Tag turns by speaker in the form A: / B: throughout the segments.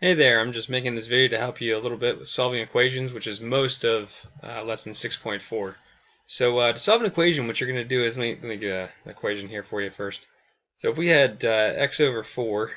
A: Hey there, I'm just making this video to help you a little bit with solving equations, which is most of lesson 6.4. So to solve an equation, what you're going to do is, let me get an equation here for you first. So if we had x over 4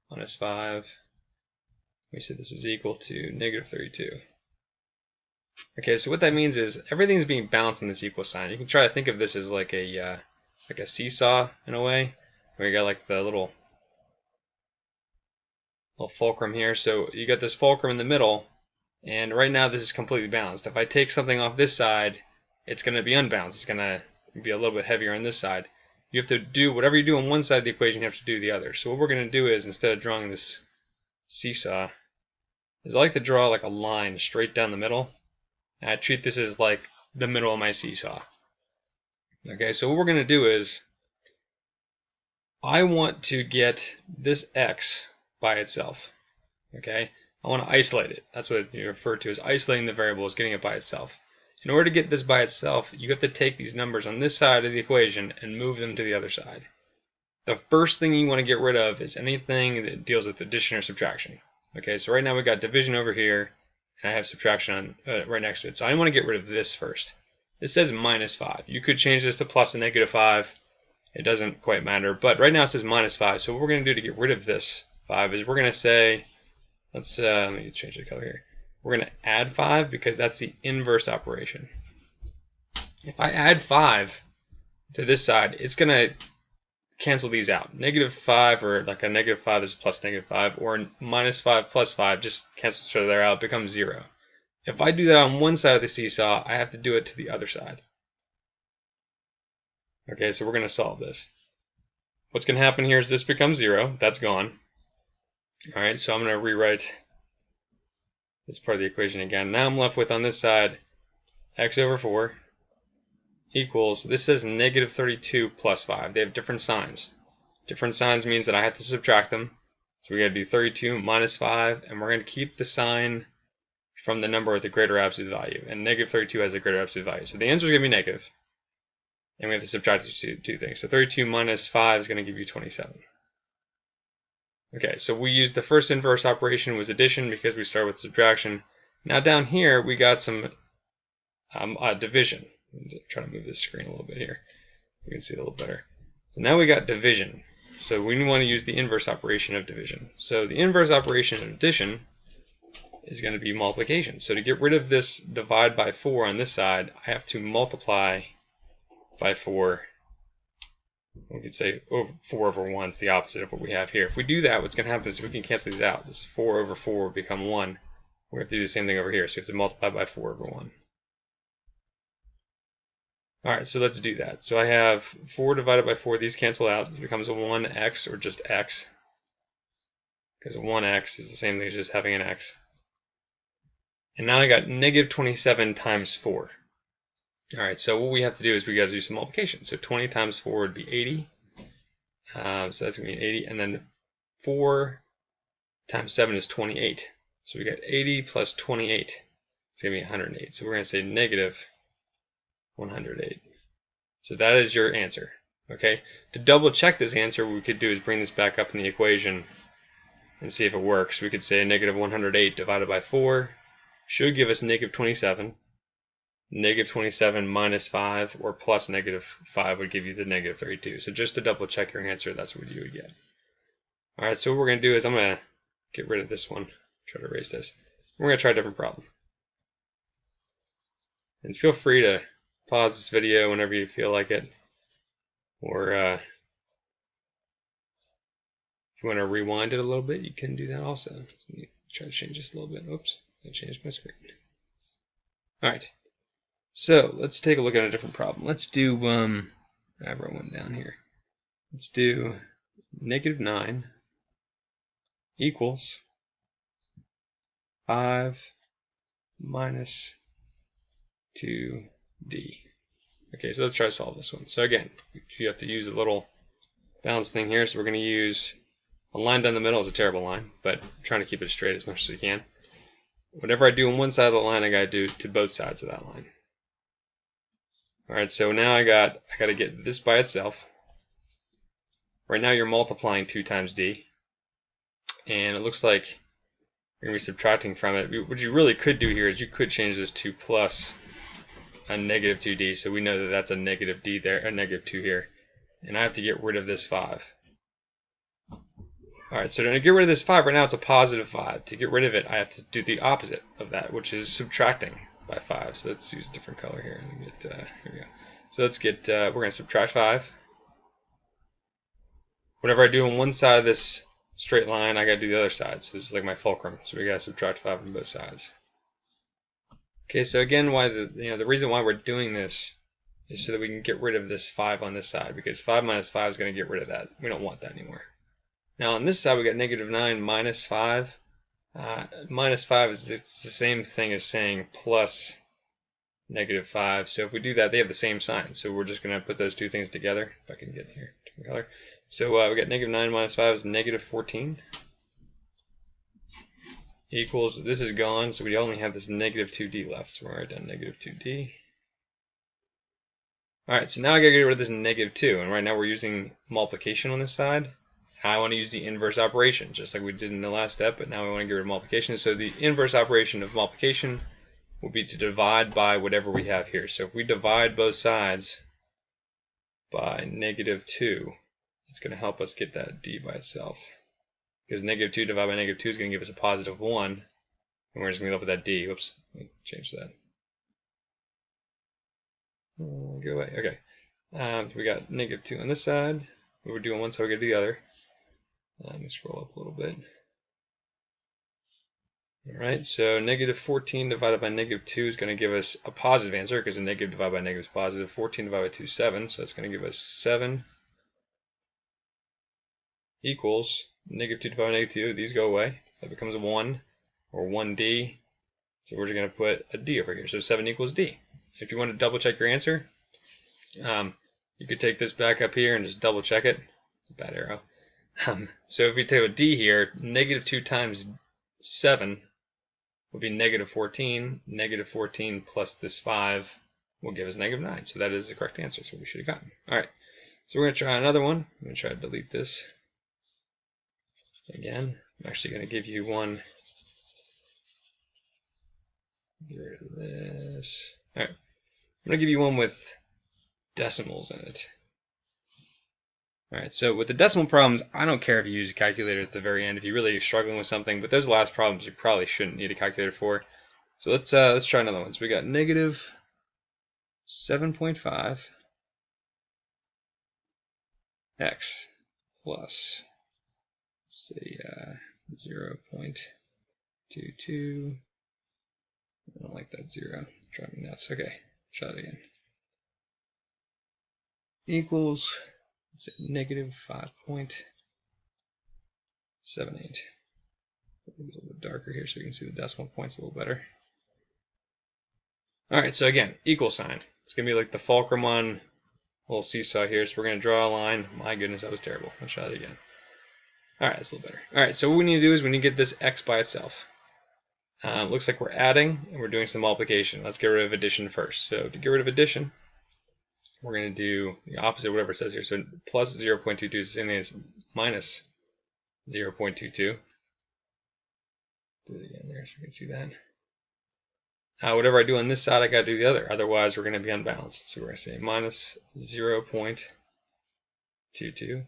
A: minus 5, we said this was equal to negative 32. Okay, so what that means is everything's being balanced in this equal sign. You can try to think of this as like a seesaw in a way, where you got like the little fulcrum here. So you got this fulcrum in the middle, and right now this is completely balanced. If I take something off this side, it's going to be unbalanced. It's going to be a little bit heavier on this side. You have to do whatever you do on one side of the equation, you have to do the other. So what we're going to do is, instead of drawing this seesaw, is I like to draw like a line straight down the middle. And I treat this as like the middle of my seesaw. Okay, so what we're going to do is, I want to get this x by itself. Okay, I want to isolate it. That's what you refer to as isolating the variable, is getting it by itself. In order to get this by itself, you have to take these numbers on this side of the equation and move them to the other side. The first thing you want to get rid of is anything that deals with addition or subtraction. Okay, so right now we got division over here, and I have subtraction on right next to it. So I want to get rid of this first. This says minus 5. You could change this to plus and negative 5. It doesn't quite matter, but right now it says minus 5. So what we're going to do to get rid of this 5 is we're going to say, let me change the color here. We're going to add 5 because that's the inverse operation. If I add 5 to this side, it's going to cancel these out. Negative 5, or like a negative 5 is plus negative 5, or minus 5 plus 5 just cancels each other out, becomes 0. If I do that on one side of the seesaw, I have to do it to the other side. Okay, so we're going to solve this. What's going to happen here is this becomes 0. That's gone. Alright, so I'm going to rewrite this part of the equation again. Now I'm left with, on this side, x over 4 equals, this says negative 32 plus 5. They have different signs. Different signs means that I have to subtract them. So we got to do 32 minus 5, and we're going to keep the sign from the number with the greater absolute value. And negative 32 has a greater absolute value. So the answer is going to be negative. And we have to subtract these two things. So 32 minus 5 is going to give you 27. Okay, so we used the first inverse operation was addition because we started with subtraction. Now down here we got some division. I'm trying to move this screen a little bit here. You can see it a little better. So now we got division. So we want to use the inverse operation of division. So the inverse operation of addition is going to be multiplication. So to get rid of this divide by 4 on this side, I have to multiply by 4. We could say 4 over 1 is the opposite of what we have here. If we do that, what's going to happen is we can cancel these out. This 4 over 4 will become 1. We have to do the same thing over here. So we have to multiply by 4 over 1. Alright, so let's do that. So I have 4 divided by 4. These cancel out. This becomes a 1x, or just x. Because a 1x is the same thing as just having an x. And now I got negative 27 times 4. Alright, so what we have to do is we got to do some multiplication. So 20 times 4 would be 80. So that's going to be 80. And then 4 times 7 is 28. So we got 80 plus 28. It's going to be 108. So we're going to say negative 108. So that is your answer. Okay. To double check this answer, what we could do is bring this back up in the equation and see if it works. We could say negative 108 divided by 4 should give us negative 27. Negative 27 minus 5 or plus negative 5 would give you the negative 32. So just to double check your answer, that's what you would get. Alright, so what we're going to do is I'm going to get rid of this one. Try to erase this. We're going to try a different problem. And feel free to pause this video whenever you feel like it. Or if you want to rewind it a little bit, you can do that also. Let me try to change this a little bit. Oops, I changed my screen. Alright. So let's take a look at a different problem. Let's do, I wrote one down here. Let's do negative 9 equals 5 minus 2d. Okay, so let's try to solve this one. So again, you have to use a little balance thing here. So we're going to use a line down the middle. Is a terrible line, but I'm trying to keep it straight as much as we can. Whatever I do on one side of the line, I got to do to both sides of that line. Alright, so now I got to get this by itself. Right now you're multiplying 2 times d. And it looks like we're going to be subtracting from it. What you really could do here is you could change this to plus a negative 2d, so we know that that's a negative d there, a negative 2 here. And I have to get rid of this 5. Alright, so to get rid of this 5, right now it's a positive 5. To get rid of it, I have to do the opposite of that, which is subtracting by 5. So let's use a different color here. And get, here we go. So let's get, we're going to subtract 5. Whatever I do on one side of this straight line, I got to do the other side. So this is like my fulcrum. So we got to subtract 5 on both sides. Okay, so again, why the reason why we're doing this is so that we can get rid of this 5 on this side, because 5 minus 5 is going to get rid of that. We don't want that anymore. Now on this side we got negative 9 minus 5. Minus 5 is the same thing as saying plus negative 5. So if we do that, they have the same sign. So we're just going to put those two things together. If I can get here, different color. So we got negative 9 minus 5 is negative 14. Equals, this is gone, so we only have this negative 2d left. So we're right down negative 2d. Alright, so now I gotta get rid of this negative 2, and right now we're using multiplication on this side. I want to use the inverse operation, just like we did in the last step, but now we want to get rid of multiplication. So the inverse operation of multiplication will be to divide by whatever we have here. So if we divide both sides by negative 2, it's going to help us get that d by itself. Because negative 2 divided by negative 2 is going to give us a positive 1, and we're just going to go with that d. Whoops, let me change that. Go away. Okay. So we got negative 2 on this side. We were doing one, so we got to do the other. Let me scroll up a little bit. Alright, so negative 14 divided by negative 2 is going to give us a positive answer, because a negative divided by negative is positive. 14 divided by 2 is 7, so that's going to give us 7 equals negative 2 divided by negative 2. These go away. That becomes a 1, or 1d. So we're just going to put a d over here. So 7 equals d. If you want to double check your answer, you could take this back up here and just double check it. It's a bad arrow. So if we take a d here, negative 2 times 7 would be negative 14. Negative 14 plus this 5 will give us negative 9. So that is the correct answer. So we should have gotten. Alright, so we're going to try another one. I'm going to try to delete this. Again, I'm actually going to give you one. Get rid of this. Alright, I'm going to give you one with decimals in it. Alright, so with the decimal problems, I don't care if you use a calculator at the very end if you're really struggling with something, but those last problems you probably shouldn't need a calculator for. So let's try another one. So we got negative 7.5 x plus, let's say 0.22. I don't like that 0. Drive me nuts. Okay, try it again. Equals, let's say, negative 5.78. It's a little bit darker here so you can see the decimal points a little better. Alright, so again, equal sign. It's going to be like the fulcrum on a little seesaw here, so we're going to draw a line. My goodness, that was terrible. Let's try it again. Alright, that's a little better. Alright, so what we need to do is we need to get this x by itself. Looks like we're adding and we're doing some multiplication. Let's get rid of addition first. So to get rid of addition, we're going to do the opposite of whatever it says here. So plus 0.22 is the same thing as minus 0.22. Do it again there so we can see that. Whatever I do on this side, I got to do the other. Otherwise, we're going to be unbalanced. So we're going to say minus 0.22.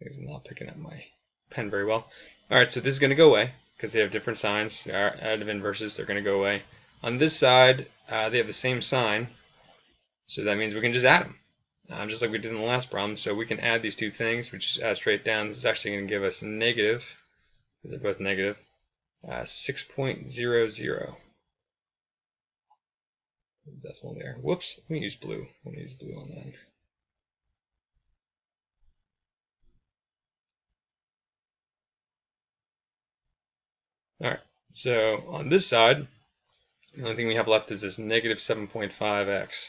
A: I'm not picking up my pen very well. Alright, so this is going to go away because they have different signs. They are additive inverses. They're going to go away. On this side, they have the same sign. So that means we can just add them. Just like we did in the last problem. So we can add these two things, which is add straight down. This is actually going to give us negative, because they're both negative, 6.00. Decimal there. Whoops, let me use blue. Let me use blue on that. Alright, so on this side, the only thing we have left is this negative 7.5x.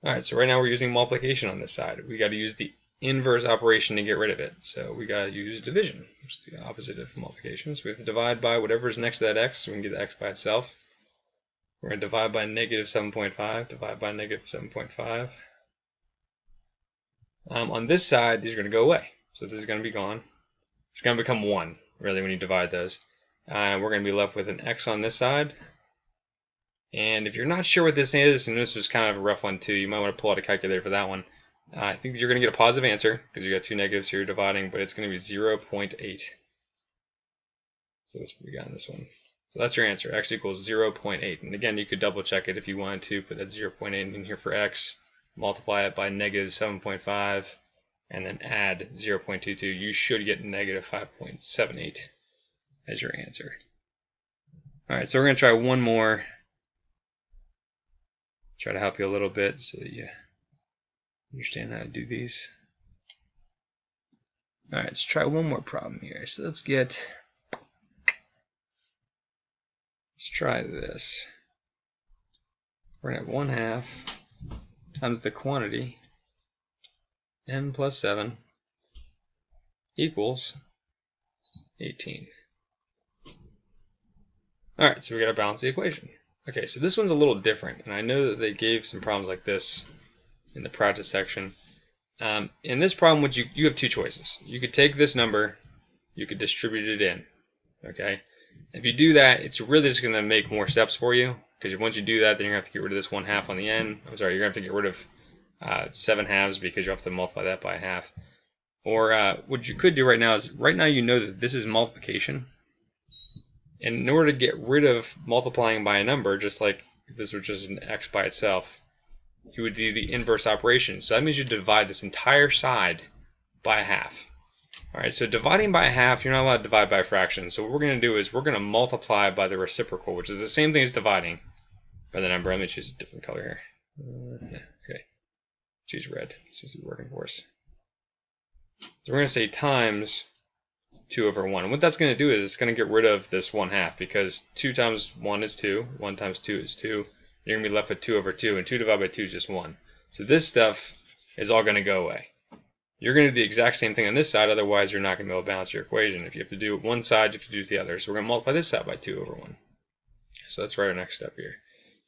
A: Alright, so right now we're using multiplication on this side. We got to use the inverse operation to get rid of it. So we got to use division, which is the opposite of multiplication. So we have to divide by whatever is next to that x, so we can get the x by itself. We're going to divide by negative 7.5, divide by negative 7.5. On this side, these are going to go away. So this is going to be gone. It's going to become 1, really, when you divide those. We're going to be left with an x on this side. And if you're not sure what this is, and this was kind of a rough one too, you might want to pull out a calculator for that one. I think you're going to get a positive answer, because you got 2 negatives here dividing, but it's going to be 0.8. So that's what we got in this one. So that's your answer. X equals 0.8. And again, you could double check it if you wanted to. Put that 0.8 in here for x, multiply it by negative 7.5, and then add 0.22. You should get negative 5.78 as your answer. Alright, so we're going to try one more. Try to help you a little bit so that you understand how to do these. Alright, let's try one more problem here. So let's try this. We're going to have 1/2 times the quantity n plus 7 equals 18. Alright, so we got to balance the equation. Okay, so this one's a little different, and I know that they gave some problems like this in the practice section. In this problem, you have 2 choices. You could take this number, you could distribute it in. Okay, if you do that, it's really just going to make more steps for you, because once you do that, then you're going to have to get rid of this 1/2 on the end. I'm sorry, you're going to have to get rid of 7 halves, because you have to multiply that by 1/2. Or what you could do right now is, you know that this is multiplication. And in order to get rid of multiplying by a number, just like if this was just an x by itself, you would do the inverse operation. So that means you divide this entire side by 1/2. Alright, so dividing by 1/2, you're not allowed to divide by a fraction. So what we're going to do is we're going to multiply by the reciprocal, which is the same thing as dividing by the number. Let me choose a different color here. Okay, choose red. This seems to be working for us. So we're going to say times 2 over 1. And what that's going to do is it's going to get rid of this 1/2, because 2 times 1 is 2, 1 times 2 is 2. You're going to be left with 2 over 2, and 2 divided by 2 is just 1. So this stuff is all going to go away. You're going to do the exact same thing on this side, otherwise you're not going to be able to balance your equation. If you have to do one side, you have to do the other. So we're going to multiply this side by 2 over 1. So let's write our next step here.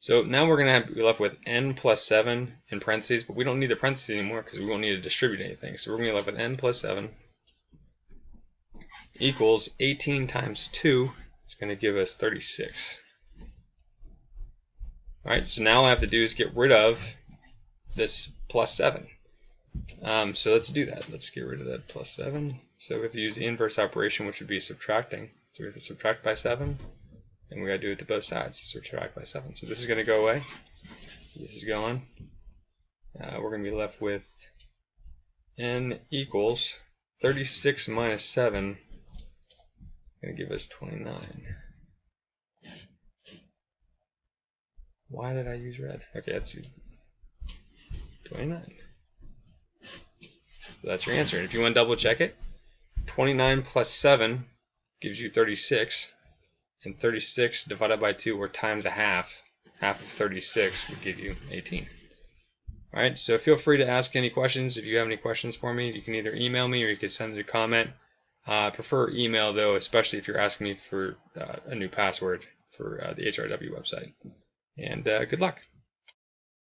A: So now we're going to be left with n plus 7 in parentheses, but we don't need the parentheses anymore because we won't need to distribute anything. So we're going to be left with n plus 7 equals 18 times 2. It's going to give us 36. Alright, so now all I have to do is get rid of this plus 7. So let's do that. Let's get rid of that plus 7. So we have to use the inverse operation, which would be subtracting. So we have to subtract by 7, and we got to do it to both sides. So subtract by 7. So this is going to go away. So this is gone. We're going to be left with n equals 36 minus 7. Going to give us 29. Why did I use red? Okay, that's 29. So that's your answer. And if you want to double check it, 29 plus 7 gives you 36, and 36 divided by 2, or times 1/2, half of 36 would give you 18. Alright, so feel free to ask any questions. If you have any questions for me, you can either email me or you can send a comment. I prefer email though, especially if you're asking me for a new password for the HRW website. And good luck.